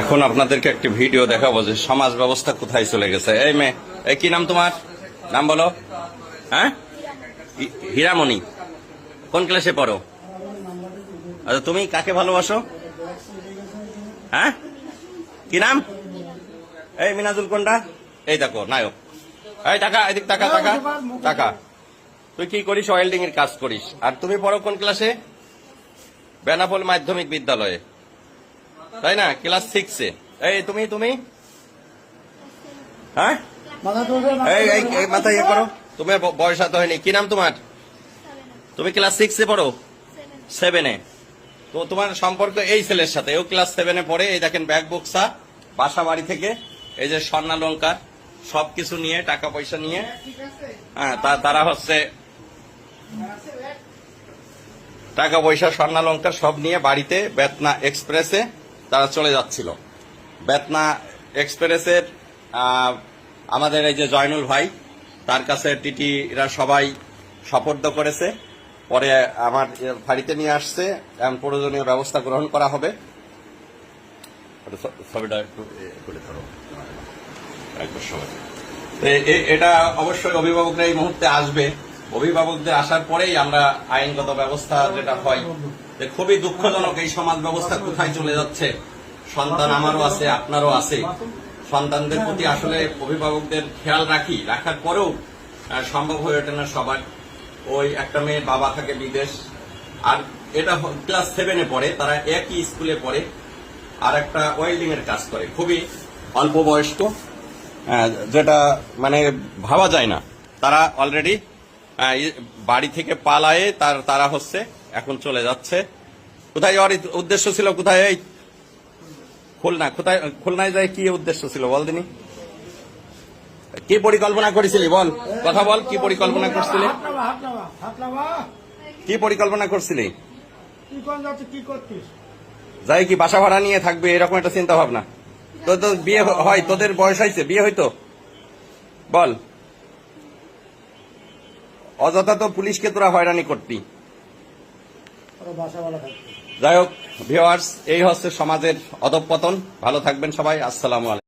এখন আপনাদেরকে একটি ভিডিও দেখাবো যে সমাজ ব্যবস্থা কোথায় চলে গেছে। এই মেয়ে, এই কি নাম তোমার? নাম বলো। হ্যাঁ, হীরামণি। কোন ক্লাসে পড়ো? আচ্ছা, তুমি কাকে ভালোবাসো? হ্যাঁ, কি নাম? এই মিনাজুল কোনটা? এই দেখো নায়ক। এই টাকা, এদিক টাকা টাকা টাকা। তুই কি করিস? ওয়েল্ডিং এর কাজ করিস। আর তুমি পড়ো কোন ক্লাসে? বেনাপোল মাধ্যমিক বিদ্যালয়ে, তাই না? ক্লাস 6-এ। এই তুমি তুমি হ্যাঁ, এই মাথায় ইয়ে করো। তোমার বয়স এত হয়নি। কি নাম তোমার? তুমি ক্লাস 6-এ পড়ো? 7-এ। তো তোমার সম্পর্ক এই ছেলের সাথে, ও ক্লাস 7-এ পড়ে। এই দেখেন ব্যাগ বক্সা, বাসা বাড়ি থেকে এই যে স্বর্ণালঙ্কার সবকিছু নিয়ে, টাকা পয়সা নিয়ে, হ্যাঁ তারা হচ্ছে টাকা পয়সা স্বর্ণালঙ্কার সব নিয়ে বাড়িতে বেতনা এক্সপ্রেসে তারা চলে যাচ্ছিল। বেতনা এক্সপ্রেসের আমাদের এই যে জয়নুল ভাই, তার কাছে টিটিরা সবাই সোপর্দ করেছে। পরে আমার বাড়িতে নিয়ে আসছে, এখন প্রয়োজনীয় ব্যবস্থা গ্রহণ করা হবে। ছবিটা একটু করে ধরো একবার সবাই। এটা অবশ্যই অভিভাবকরা এই মুহূর্তে আসবে। অভিভাবকদের আসার পরেই আমরা আইনগত ব্যবস্থা যেটা হয়। খুবই দুঃখজনক এই সমাজ ব্যবস্থা কোথায় চলে যাচ্ছে। সন্তান আমারও আছে, আপনারও আছে। সন্তানদের প্রতি আসলে অভিভাবকদের খেয়াল রাখার পরেও সম্ভব হয়ে ওঠে না সবার। ওই একটা মেয়ের বাবা থাকে বিদেশ, আর এটা ক্লাস 7-এ পড়ে, তারা একই স্কুলে পড়ে, আর একটা ওয়েল্ডিং এর কাজ করে, খুবই অল্প বয়স্ক, যেটা মানে ভাবা যায় না। তারা অলরেডি বাড়ি থেকে পালায়ে তারা হচ্ছে এখন চলে যাচ্ছে। কোথায় ওর উদ্দেশ্য ছিল? কোথায়? এই খুলনা। কোথায় খুলনায় যায়? কি উদ্দেশ্য ছিল বল দিনি? কি পরিকল্পনা করেছিলি বল, কথা বল। কি পরিকল্পনা করছিলি? কি পরিকল্পনা করছিলি? যাই কি বাসা ভাড়া নিয়ে থাকবে এরকম একটা চিন্তা ভাবনা? তো বিয়ে হয়? তোদের বয়স হয়েছে, বিয়ে হইতো? বল। অযথা তো পুলিশকে তোরা হয়রানি করতি। যাই হোক ভিউয়ার্স, এই হচ্ছে সমাজের অধঃপতন। ভালো থাকবেন সবাই। আসসালামু আলাইকুম।